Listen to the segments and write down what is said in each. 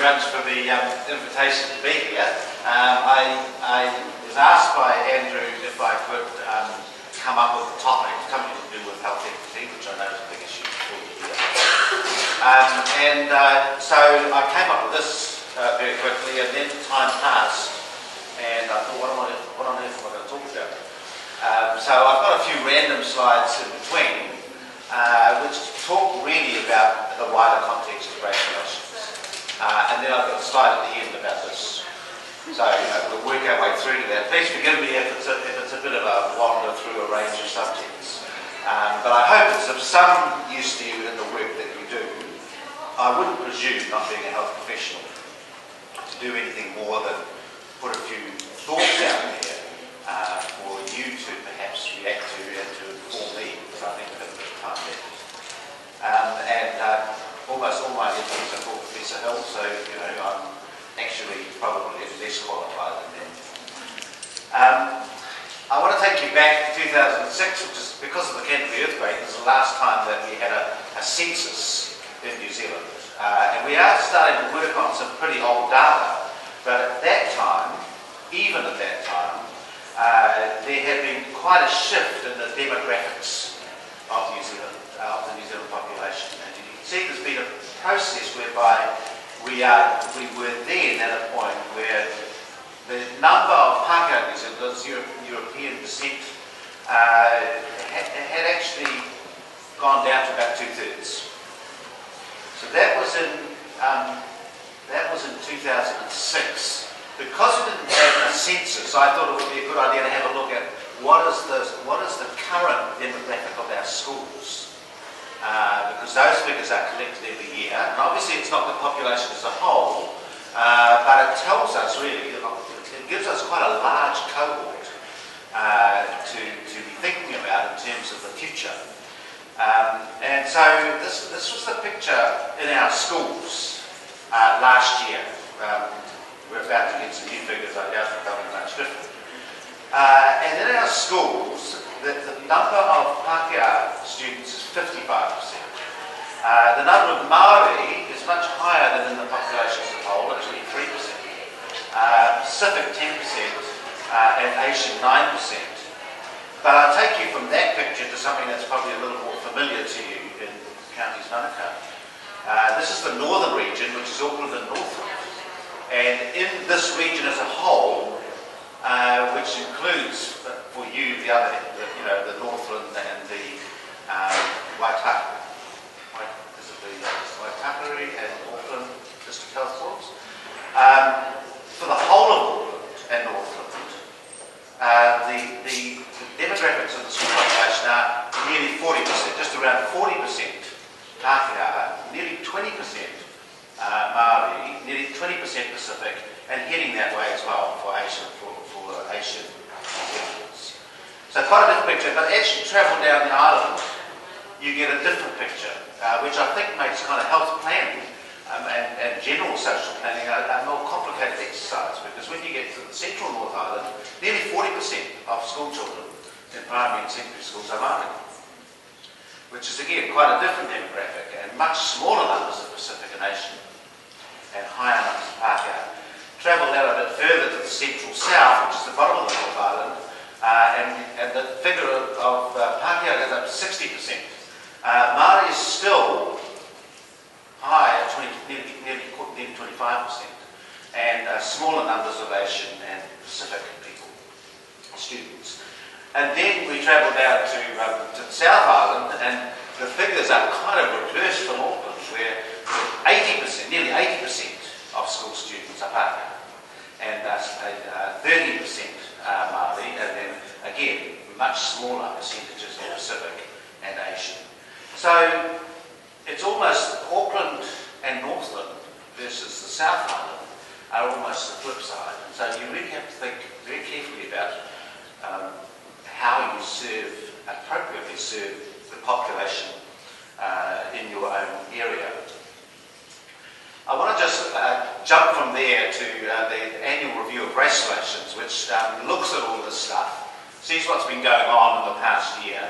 very much for the invitation to be here. I was asked by Andrew if I could come up with a topic, something to do with health equity, which I know is a big issue for you here. So I came up with this very quickly, and then time passed, and I thought, what on earth am I going to talk about? So I've got a few random slides in between, which talk really about the wider context of race relations. And then I've got a slide at the end about this. So we'll work our way through to that. Please forgive me if it's a bit of a wander through a range of subjects. But I hope it's of some use to you in the work that you do. I wouldn't presume, not being a health professional, to do anything more than put a few thoughts out there for you to perhaps react to and to inform me, because I think we've got a bit of time left. Almost all my lectures are for Professor Hill, so I'm actually probably less qualified than them. I want to take you back to 2006, which is because of the Canterbury earthquake. This is the last time that we had a census in New Zealand. And we are starting to work on some pretty old data, but at that time, even at that time, there had been quite a shift in the demographics of New Zealand, of the New Zealand population. And you can see there's been a process whereby we were then at a point where the number of Pākehā New Zealanders, European descent, had actually gone down to about 2/3. So that was in 2006. Because we didn't have a census, I thought it would be a good idea to have a look at what is the current demographic of our schools. Because those figures are collected every year, and obviously it's not the population as a whole, but it tells us really, it gives us quite a large cohort to be thinking about in terms of the future. And so this was the picture in our schools last year. We're about to get some new figures, I doubt they'll be much different. And in our schools, the number of Pākehā students is 55%. The number of Māori is much higher than in the population as a whole, actually 3%. Pacific 10%, and Asian 9%. But I'll take you from that picture to something that's probably a little more familiar to you in counties Manukau. This is the northern region, which is Auckland and Northland. And in this region as a whole, which includes for you the Northland and the Waitakere and Auckland District Health Boards. For the whole of Auckland and Northland, the demographics of the school population are nearly 40%, just around 40% Pākehā, nearly 20% Māori, nearly 20% Pacific, and heading that way as well for Asian descendants. So quite a different picture, but as you travel down the island, you get a different picture, which I think makes kind of health planning and general social planning a more complicated exercise, because when you get to the central North Island, nearly 40% of school children in primary and secondary schools are Māori, which is again quite a different demographic, and much smaller numbers of Pacific and Asian, and higher numbers of Pākehā. Travel out a bit further to the central south, which is the bottom of the North Island, and the figure of Pākehā goes up to 60%. Māori is still high at nearly 25%, and smaller numbers of Asian and Pacific people, students. And then we travel down to the South Island, and the figures are kind of reversed from Auckland, where 80%, nearly 80% of school students are Pākehā, and 30% Māori, and then again much smaller percentages of Pacific and Asian. So it's almost Auckland and Northland versus the South Island are almost the flip side. And so you really have to think very carefully about how you appropriately serve the population in your own area. I want to just jump from there to the annual review of race relations, which looks at all of this stuff, sees what's been going on in the past year,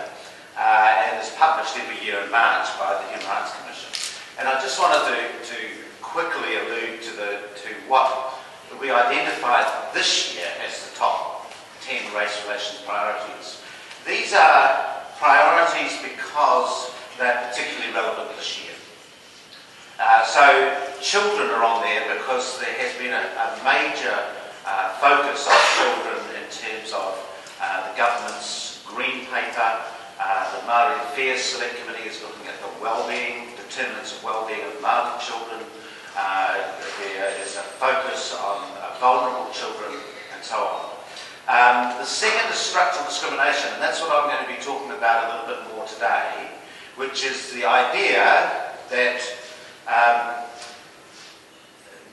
and is published every year in March by the Human Rights Commission. And I just wanted to quickly allude to what we identified this year as the top 10 race relations priorities. These are priorities because they're particularly relevant this year. So children are on there because there has been a major focus on children in terms of the government's green paper. The Māori Affairs Select Committee is looking at the well-being, determinants of well-being of Māori children. There is a focus on vulnerable children and so on. The second is structural discrimination, and that's what I'm going to be talking about a little bit more today, which is the idea that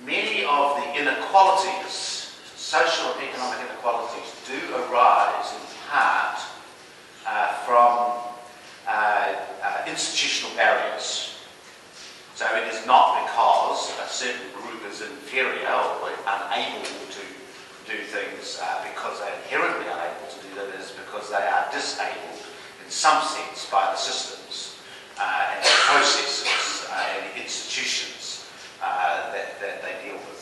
many of the inequalities, social and economic inequalities, do arise in part from institutional barriers. So it is not because a certain group is inferior or unable to do things because they're inherently unable to do that. It is because they are disabled in some sense by the systems and the processes and the institutions that they deal with.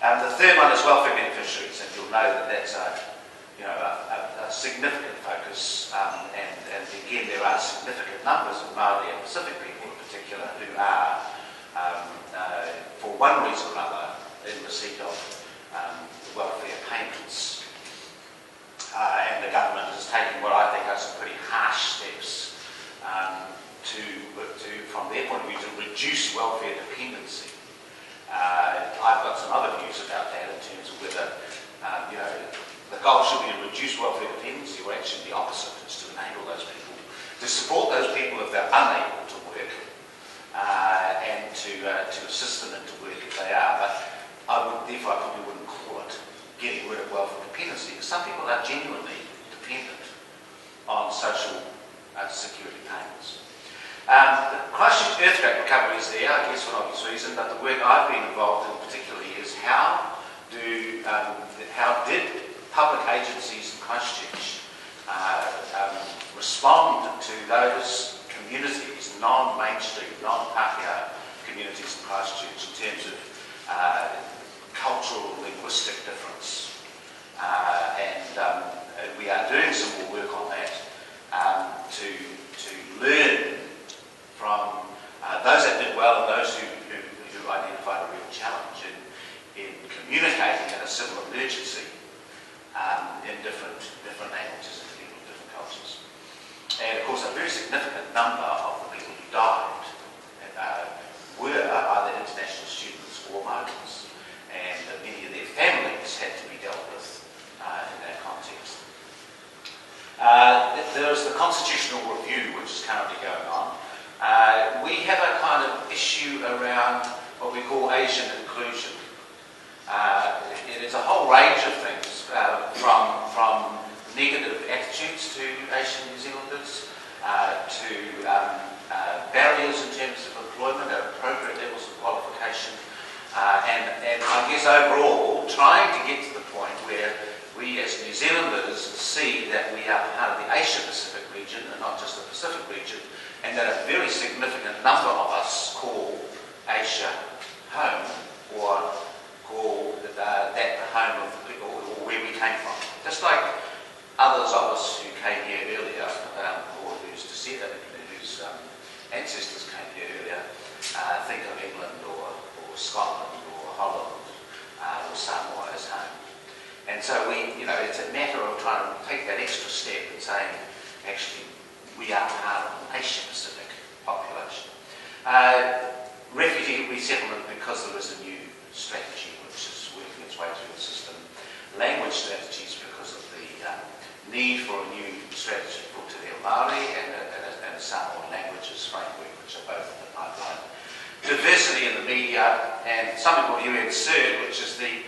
The third one is welfare beneficiaries, and you'll know that that's a significant focus, and again there are significant numbers of Māori and Pacific people in particular who are, for one reason or another, in receipt of welfare payments. And the government is taking what I think are some pretty harsh steps to from their point of view, to reduce welfare dependency. I've got some other views about that in terms of whether, the goal should be to reduce welfare dependency, or actually the opposite, is to enable those people, to support those people if they're unable to work, and to assist them into work if they are. But therefore I probably wouldn't call it getting rid of welfare dependency, because some people are genuinely dependent on social security payments. The Christchurch earthquake recovery is there, I guess, for an obvious reason, but the work I've been involved in particularly is how did public agencies in Christchurch respond to those communities, non-mainstream, non-Pākehā communities in Christchurch, in terms of cultural, linguistic difference. And we are doing some more work on that to learn from those that did well and those who identified a real challenge in communicating in a civil emergency in different languages and people of different cultures. And of course a very significant number of the people who died were either international students or migrants, and many of their families had to be dealt with in that context. There is the constitutional review which is currently going on. We have a kind of issue around what we call Asian inclusion. It is a whole range of things, from negative attitudes to Asian New Zealanders, to barriers in terms of employment at appropriate levels of qualification, and I guess overall trying to get to the point where we as New Zealanders see that we are part of the Asia-Pacific region and not just the Pacific region, and that a very significant number of us call Asia home, or call that the home of or where we came from. Just like others of us who came here earlier, or whose ancestors came here earlier, think of England or Scotland or Holland or Samoa as home. And so it's a matter of trying to take that extra step and saying, actually, we are part of an Asia-Pacific population. Refugee resettlement, because there is a new strategy which is working its way through the system. Language strategies, because of the need for a new strategy for Te Reo Māori and a Samoan languages framework, which are both in the pipeline. Diversity in the media, and something called UN CERD, which is the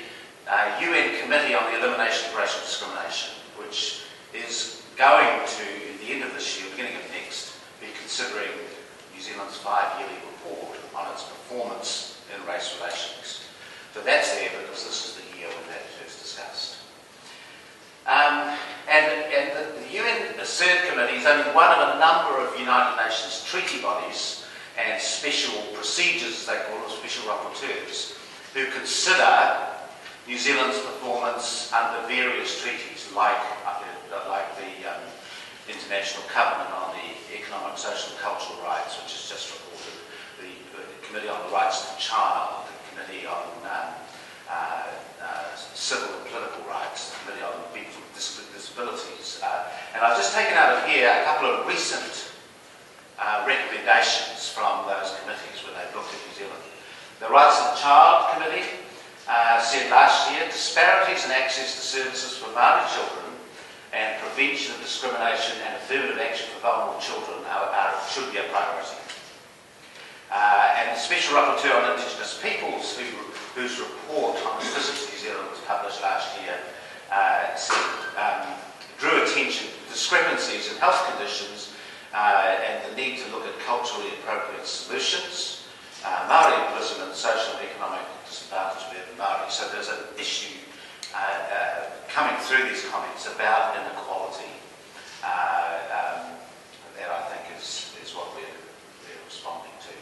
UN Committee on the Elimination of Racial Discrimination, which is going to, at the end of this year, beginning of next, be considering New Zealand's 5-yearly report on its performance in race relations. So that's there because this is the year when that is discussed. And the UN CERD Committee is only one of a number of United Nations treaty bodies and special procedures, they call them special rapporteurs, who consider New Zealand's performance under various treaties like the International Covenant on the Economic, Social and Cultural Rights, which is just reported, the Committee on the Rights of the Child, the Committee on Civil and Political Rights, the Committee on People with Disabilities. And I've just taken out of here a couple of recent recommendations from those committees when they've looked at New Zealand. The Rights of the Child Committee said last year, disparities in access to services for Māori children and prevention of discrimination and affirmative action for vulnerable children should be a priority. And the Special Rapporteur on Indigenous Peoples, whose report on his visit to New Zealand was published last year, drew attention to discrepancies in health conditions and the need to look at culturally appropriate solutions, Māori imprisonment, social and economic disadvantage of urban Māori. So there's an issue coming through these comments about inequality that I think is what we're responding to.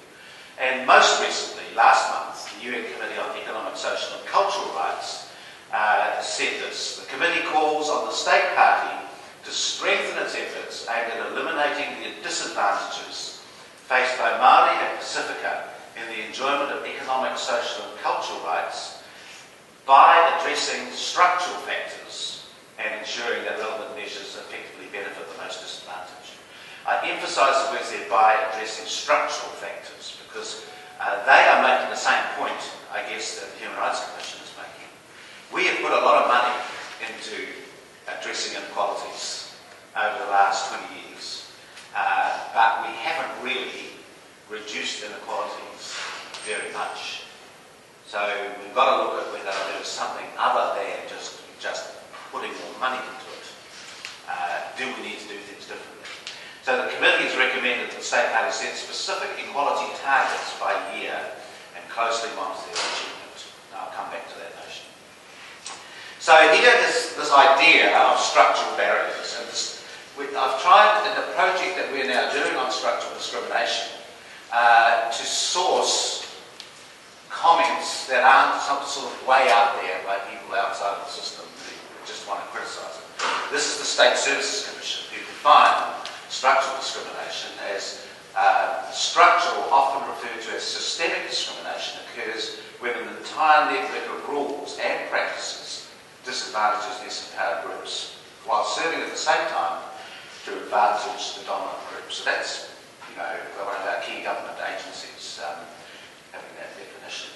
And most recently, last month, the UN Committee on Economic, Social and Cultural Rights said this: the committee calls on the state party to strengthen its efforts aimed at eliminating the disadvantages faced by Māori and Pacifica in the enjoyment of economic, social and cultural rights by addressing structural factors and ensuring that relevant measures effectively benefit the most disadvantaged. I emphasise the words there, by addressing structural factors, because they are making the same point, I guess, that the Human Rights Commission is making. We have put a lot of money into addressing inequalities over the last 20 years, but we haven't really reduced inequalities very much. So we've got to look at whether there's something other than just putting more money into it. Do we need to do things differently? So the committee has recommended that the state party set specific equality targets by year and closely monitor their achievement. Now I'll come back to that notion. So here is this idea of structural barriers, and I've tried in the project that we're now doing on structural discrimination to source comments that aren't some sort of way out there by people outside of the system who just want to criticise it. This is the State Services Commission, who define structural discrimination as structural, often referred to as systemic discrimination, occurs when an entire network of rules and practices disadvantages less empowered groups, while serving at the same time to advantage the dominant group. So that's, one of our key government agencies having that definition.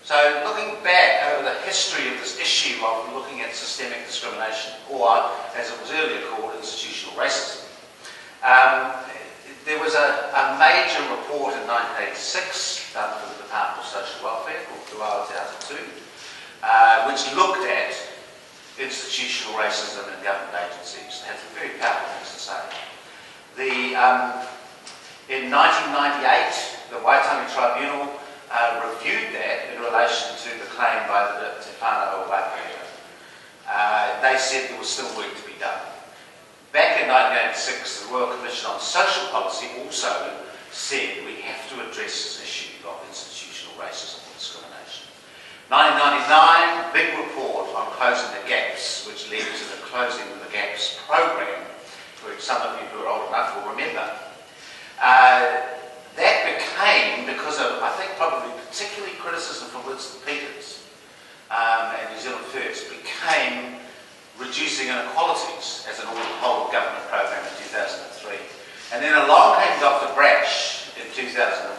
So looking back over the history of this issue of looking at systemic discrimination, or as it was earlier called, institutional racism, there was a major report in 1986 done for the Department of Social Welfare called Te Wā Te Ata Tū, which looked at institutional racism in government agencies. It had some very powerful things to say. In 1998, the Waitangi Tribunal reviewed that in relation to the claim by the Te Whānau Waiparewa. They said there was still work to be done. Back in 1986, the Royal Commission on Social Policy also said we have to address this issue of institutional racism and discrimination. 1999, big report on closing the gaps, which led to the Closing the Gaps program, which some of you who are old enough will remember. That became, because of, I think, probably particularly criticism from Winston Peters and New Zealand First, became reducing inequalities as an whole of government program in 2003. And then along came Dr. Brash in 2004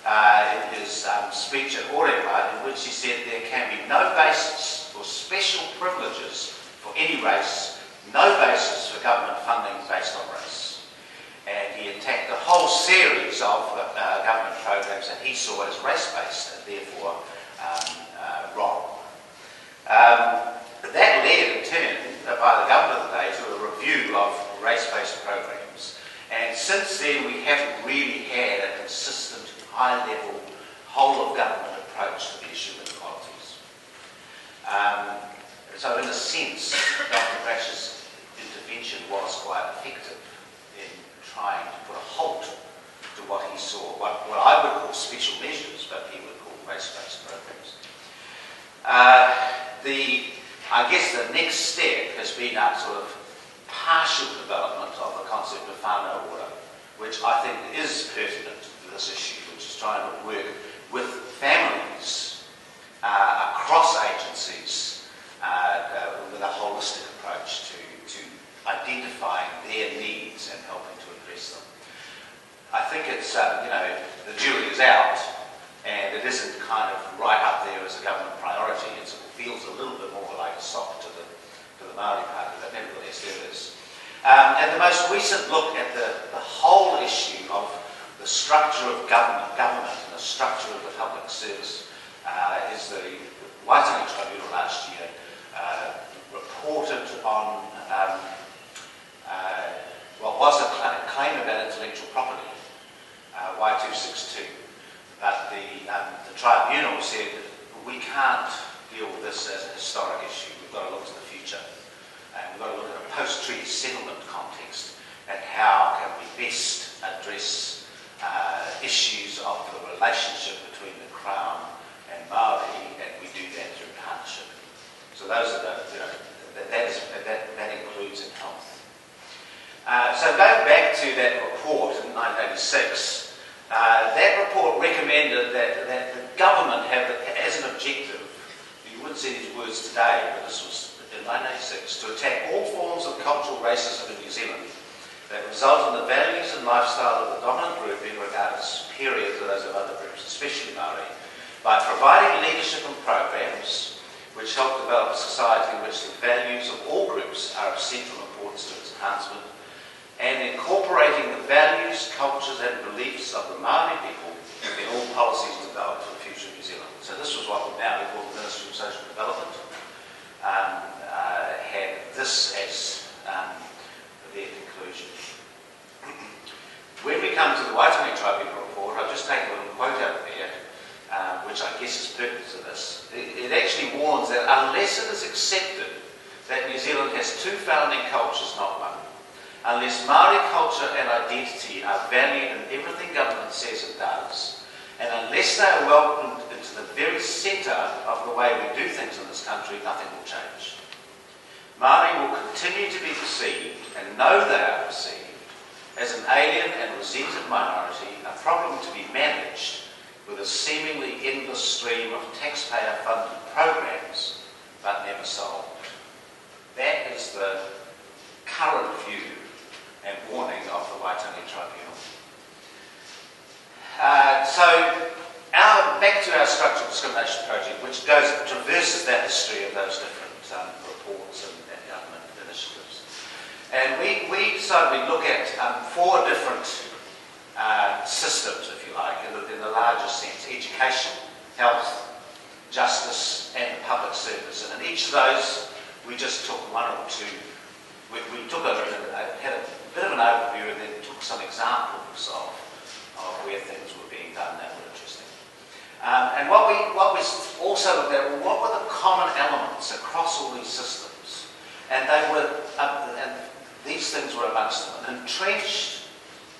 in his speech at Orewa, in which he said there can be no basis for special privileges for any race, no basis for government funding based on race. And he attacked a whole series of government programs that he saw as race-based and therefore wrong. That led, in turn, by the government of the day, to a review of race-based programs. And since then, we haven't really had a consistent, high-level, whole-of-government approach to the issue of inequalities. So, in a sense, Dr. Brash's intervention was quite effective in trying to put a halt to what he he saw, what I would call special measures, but he would call race-based programs. I guess the next step has been a sort of partial development of the concept of whānau ora, which I think is pertinent to this issue, which is trying to work with families across agencies with a holistic approach to identifying their needs and helping to address them. I think it's, the jury is out, and it isn't kind of right up there as a government priority. It feels a little bit more like a sock to the Māori party, but nevertheless there it is. And the most recent look at the whole issue of the structure of government and the structure of the public service is the Waitangi Tribunal last year reported on what was a claim about intellectual property, Y262, but the tribunal said we can't deal with this as a historic issue. We've got to look to the future, and we've got to look at a post-treaty settlement context and how can we best address issues of the relationship between the Crown and Māori, and we do that through partnership. So those are that includes in health. So going back to that report in 1986, that report recommended that the government have as an objective, you wouldn't see these words today, but this was in 1986, to attack all forms of cultural racism in New Zealand that result in the values and lifestyle of the dominant group being regarded as superior to those of other groups, especially Māori, by providing leadership and programs which help develop a society in which the values of all groups are of central importance to its enhancement, and incorporating the values, cultures and beliefs of the Māori people in all policies developed for the future of New Zealand. So this was what we now call the Ministry of Social Development, had this as their conclusion. When we come to the Waitangi Tribunal report, I'll just take a little quote out there, which I guess is pertinent to this. It actually warns that unless it is accepted that New Zealand has two founding cultures, not one, unless Māori culture and identity are valued in everything government says it does, and unless they are welcomed into the very centre of the way we do things in this country, nothing will change. Māori will continue to be perceived, and know they are perceived, as an alien and resented minority, a problem to be managed with a seemingly endless stream of taxpayer-funded programs, but never solved. That is the current view and warning of the Waitangi Tribunal. Back to our structural discrimination project, which traverses that history of those different reports and government initiatives. And we decided we'd look at 4 different systems, if you like, in the larger sense: education, health, justice, and the public service. And in each of those, we just took one or two. We took had a bit of an overview and then took some examples of where things were being done that were interesting. And what we also looked at were what were the common elements across all these systems, and they were and these things were amongst them: entrenched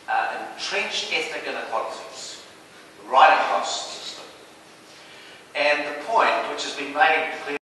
ethnic inequalities right across the system. And the point, which has been made clear